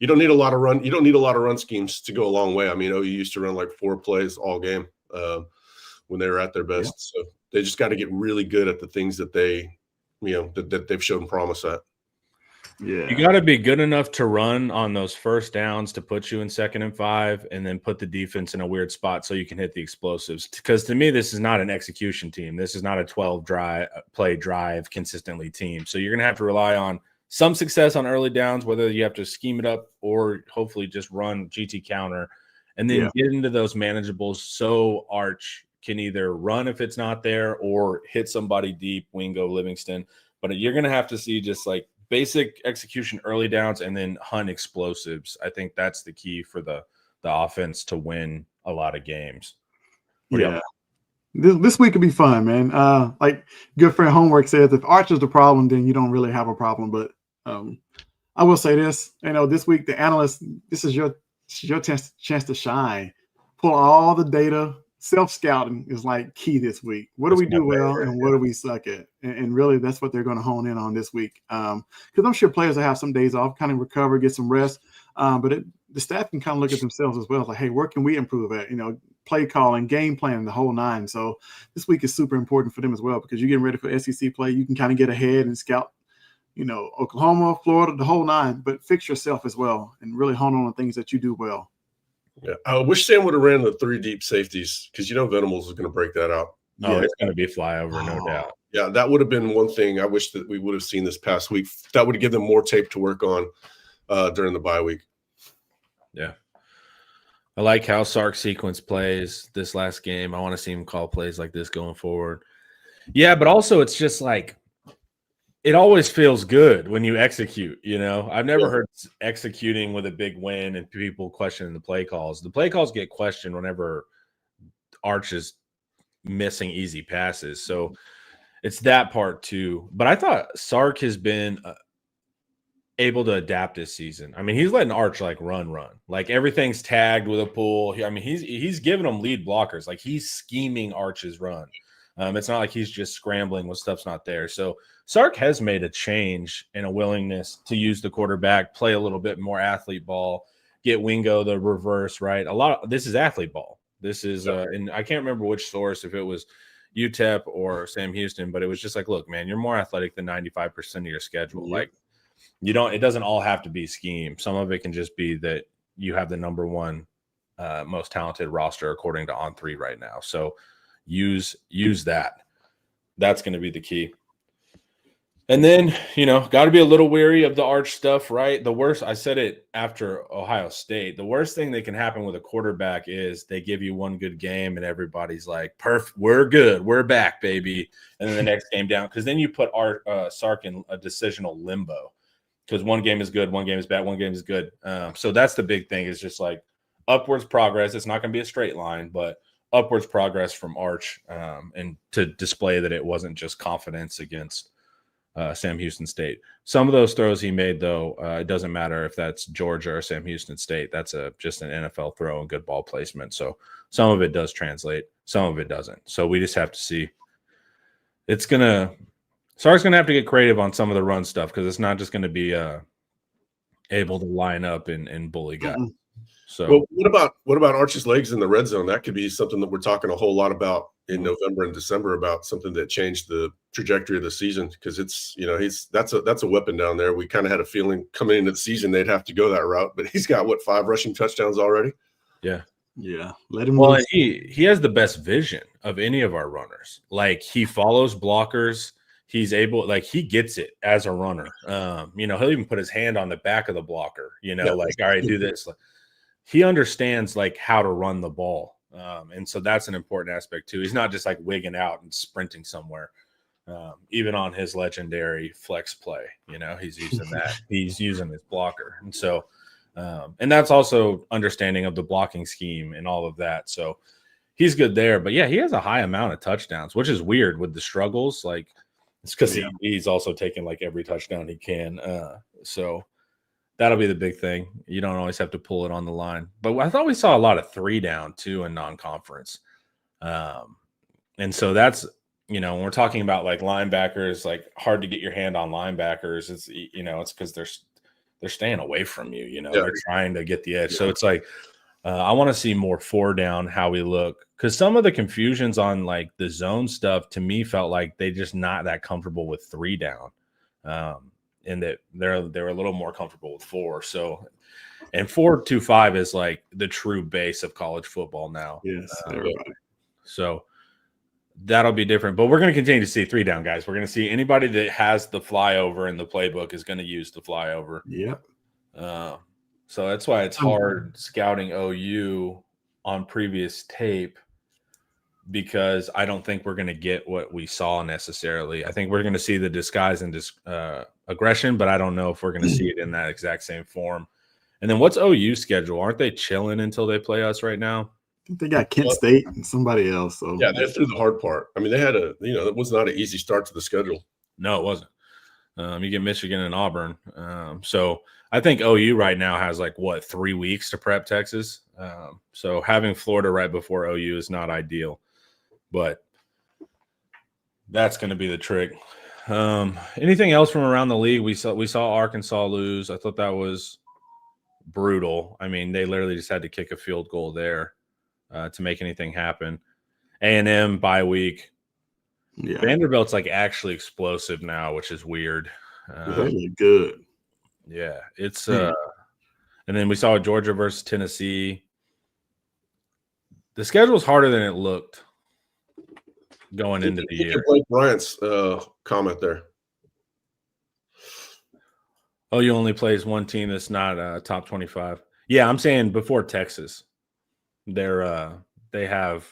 You don't need a lot of run. You don't need a lot of run schemes to go a long way. I mean, you used to run like 4 plays all game when they were at their best. Yeah. So they just got to get really good at the things that that they've shown promise at. Yeah, you got to be good enough to run on those first downs to put you in 2nd and 5, and then put the defense in a weird spot so you can hit the explosives. Because to me, this is not an execution team. This is not a 12-play drive consistently team. So you're going to have to rely on some success on early downs, whether you have to scheme it up or hopefully just run GT counter, and then get into those manageables so Arch can either run if it's not there or hit somebody deep, Wingo, Livingston. But you're going to have to see just like basic execution early downs and then hunt explosives. I think that's the key for the offense to win a lot of games. This week could be fun, man. Like good friend Homework says, if Arch is the problem, then you don't really have a problem. But I will say this, this week, the analysts, this is your chance to shine. Pull all the data. Self-scouting is like key this week. What do we do well and what do we suck at? And really, that's what they're going to hone in on this week. Because I'm sure players will have some days off, kind of recover, get some rest. But the staff can kind of look at themselves as well. Like, hey, where can we improve at? Play calling, game planning, the whole 9. So this week is super important for them as well because you're getting ready for SEC play. You can kind of get ahead and scout, Oklahoma, Florida, the whole 9. But fix yourself as well and really hone on the things that you do well. Yeah, I wish Sam would have ran the 3 deep safeties because Venables is going to break that out. Oh, it's going to be flyover, no doubt. Yeah, that would have been one thing I wish that we would have seen this past week. That would give them more tape to work on during the bye week. Yeah. I like how Sark sequence plays this last game. I want to see him call plays like this going forward. Yeah, but also it's just like it always feels good when you execute, I've never heard executing with a big win and people questioning the play calls. The play calls get questioned whenever Arch is missing easy passes. So it's that part too. But I thought Sark has been able to adapt this season. I mean, he's letting Arch run. Like everything's tagged with a pull. I mean, he's giving them lead blockers. Like he's scheming Arch's run. It's not like he's just scrambling when stuff's not there. So Sark has made a change in a willingness to use the quarterback, play a little bit more athlete ball, get Wingo the reverse, right? This is athlete ball. This is, and I can't remember which source, if it was UTEP or Sam Houston, but it was just like, look, man, you're more athletic than 95% of your schedule. Mm-hmm. Like it doesn't all have to be scheme. Some of it can just be that you have the number 1 most talented roster according to On3 right now. So use that. That's going to be the key. And then, got to be a little weary of the Arch stuff, right? The worst, I said it after Ohio State, the worst thing that can happen with a quarterback is they give you one good game and everybody's like, perfect, we're good, we're back, baby. And then the next game down, because then you put Sark in a decisional limbo because one game is good, one game is bad, one game is good. So that's the big thing is just like upwards progress. It's not going to be a straight line, but upwards progress from Arch and to display that it wasn't just confidence against Sam Houston State. Some of those throws he made, though, it doesn't matter if that's Georgia or Sam Houston State. That's just an NFL throw and good ball placement. So some of it does translate, some of it doesn't. So we just have to see. Sark's going to have to get creative on some of the run stuff because it's not just going to be able to line up and bully guys. Mm-hmm. So what about Arch's legs in the red zone? That could be something that we're talking a whole lot about in November and December about something that changed the trajectory of the season because it's that's a weapon down there. We kind of had a feeling coming into the season they'd have to go that route, but he's got 5 rushing touchdowns already. Yeah. Let him. Well, he has the best vision of any of our runners. Like he follows blockers. He's able, he gets it as a runner. He'll even put his hand on the back of the blocker. All right, do this. He understands how to run the ball. And so that's an important aspect too. He's not just wigging out and sprinting somewhere. Even on his legendary flex play, he's using that. He's using his blocker. And so, and that's also understanding of the blocking scheme and all of that. So he's good there. But yeah, he has a high amount of touchdowns, which is weird with the struggles. It's because he's also taking every touchdown he can. So that'll be the big thing. You don't always have to pull it on the line. But I thought we saw a lot of 3 down, too, in non-conference. And so that's, when we're talking about, linebackers, hard to get your hand on linebackers, it's, it's because they're staying away from you, They're trying to get the edge. So it's I want to see more 4 down, how we look. Because some of the confusions on, the zone stuff, to me, felt like they just not that comfortable with 3 down. And that they're a little more comfortable with 4. So, and 4-2-5 is the true base of college football now. Yes, so that'll be different. But we're going to continue to see 3 down guys. We're going to see anybody that has the flyover in the playbook is going to use the flyover. Yep. So that's why it's hard scouting OU on previous tape. Because I don't think we're going to get what we saw necessarily. I think we're going to see the disguise and aggression, but I don't know if we're going to see it in that exact same form. And then what's OU schedule? Aren't they chilling until they play us right now? I think they got Kent State and somebody else. So yeah, they're through the hard part. I mean, they had it was not an easy start to the schedule. No, it wasn't. You get Michigan and Auburn. So I think OU right now has 3 weeks to prep Texas. So having Florida right before OU is not ideal. But that's going to be the trick. Anything else from around the league? We saw Arkansas lose. I thought that was brutal. I mean, they literally just had to kick a field goal there to make anything happen. A&M bye week. Yeah. Vanderbilt's actually explosive now, which is weird. Really good. Yeah, it's and then we saw Georgia versus Tennessee. The schedule's harder than it looked going into the year. Blake Bryant's comment there. Oh, you only plays one team that's not top 25. Yeah, I'm saying before Texas, they have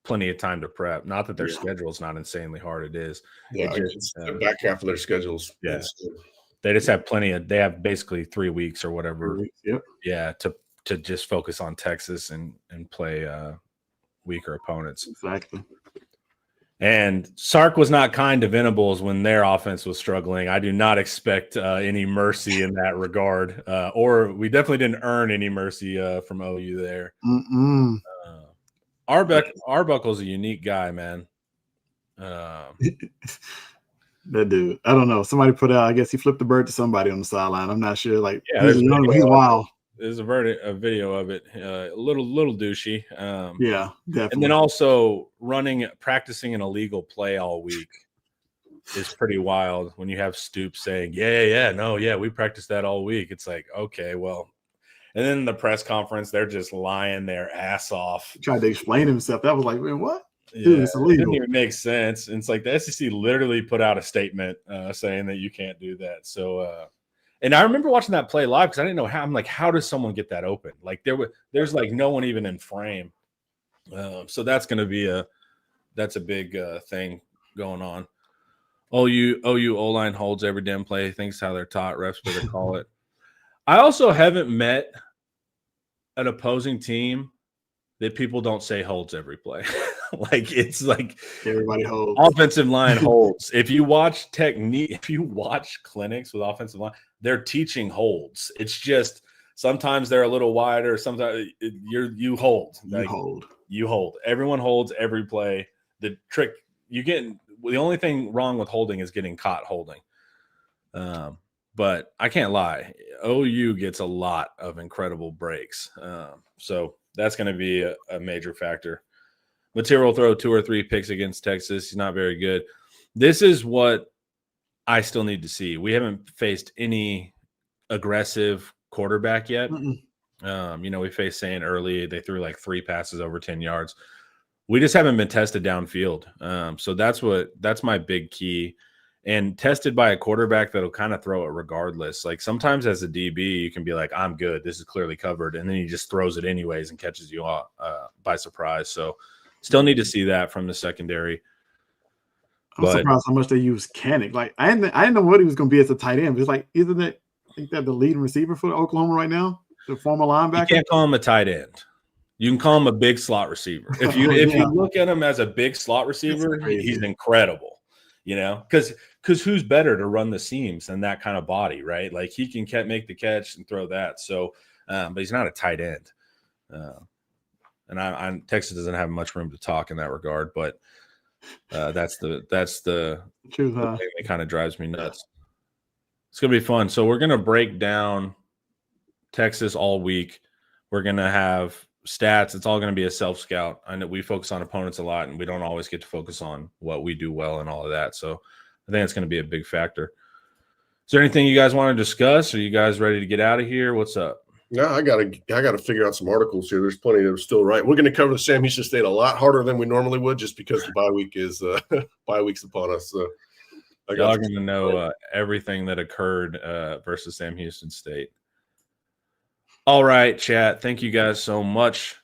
plenty of time to prep. Not that their schedule is not insanely hard. It is. Yeah, it's the back half of their schedules. Yeah, they just have plenty of. They have basically 3 weeks or whatever. Yep. Yeah, to just focus on Texas and play weaker opponents. Exactly. And Sark was not kind to Venables when their offense was struggling. I do not expect any mercy in that regard, or we definitely didn't earn any mercy from OU there. Arbuckle's a unique guy, man. That dude, I don't know. Somebody put out, I guess he flipped the bird to somebody on the sideline. I'm not sure. He's wild. There's a video of it. A little douchey. Yeah, definitely. And then also practicing an illegal play all week is pretty wild when you have Stoops saying, we practiced that all week. It's okay, well. And then in the press conference, they're just lying their ass off. He tried to explain himself. That was man, what? Dude, it's it didn't illegal. even make sense. And it's like the SEC literally put out a statement saying that you can't do that. So, and I remember watching that play live because I didn't know how. I'm like, how does someone get that open? Like there's like no one even in frame. So that's going to be a big thing going on. OU O-line holds every damn play. Thinks how they're taught. Refs better call it. I also haven't met an opposing team that people don't say holds every play. Like it's like Everybody holds. offensive line holds. If you watch clinics with offensive line, they're teaching holds. It's just sometimes they're a little wider. Sometimes you hold. You hold. Everyone holds every play. The trick the only thing wrong with holding is getting caught holding. But I can't lie. OU gets a lot of incredible breaks. So that's going to be a major factor. Material will throw 2 or 3 picks against Texas. He's not very good. This is what I still need to see. We haven't faced any aggressive quarterback yet. We faced Saint early. They threw like 3 passes over 10 yards. We just haven't been tested downfield. So that's my big key. And tested by a quarterback that'll kind of throw it regardless. Like sometimes as a DB, you can be like, I'm good. This is clearly covered. And then he just throws it anyways and catches you by surprise. So still need to see that from the secondary. I'm surprised how much they use Kanik. Like I didn't know what he was going to be as a tight end. But it's like, isn't that the leading receiver for Oklahoma right now? The former linebacker? You can't call him a tight end. You can call him a big slot receiver. If you look at him as a big slot receiver, he's incredible. Because who's better to run the seams than that kind of body, right? Like he can make the catch and throw that. So, but he's not a tight end. And Texas doesn't have much room to talk in that regard. But that's the thing that kind of drives me nuts. It's gonna be fun. So we're gonna break down Texas all week. We're gonna have stats. It's all going to be a self-scout. I know we focus on opponents a lot, and we don't always get to focus on what we do well and all of that. So I think it's going to be a big factor. Is there anything you guys want to discuss? Are you guys ready to get out of here? What's up? No, I gotta figure out some articles here. There's plenty that are still right. We're going to cover the Sam Houston State a lot harder than we normally would, just because the bye week is bye week's upon us. So y'all are going to know everything that occurred versus Sam Houston State. All right, chat. Thank you guys so much.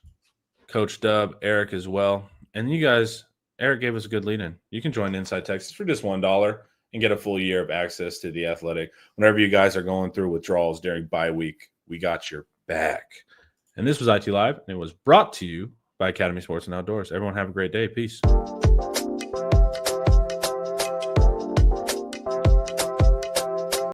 Coach Dub, Eric as well. And you guys, Eric gave us a good lead-in. You can join Inside Texas for just $1 and get a full year of access to The Athletic. Whenever you guys are going through withdrawals during bye week, we got your back. And this was IT Live, and it was brought to you by Academy Sports and Outdoors. Everyone have a great day. Peace.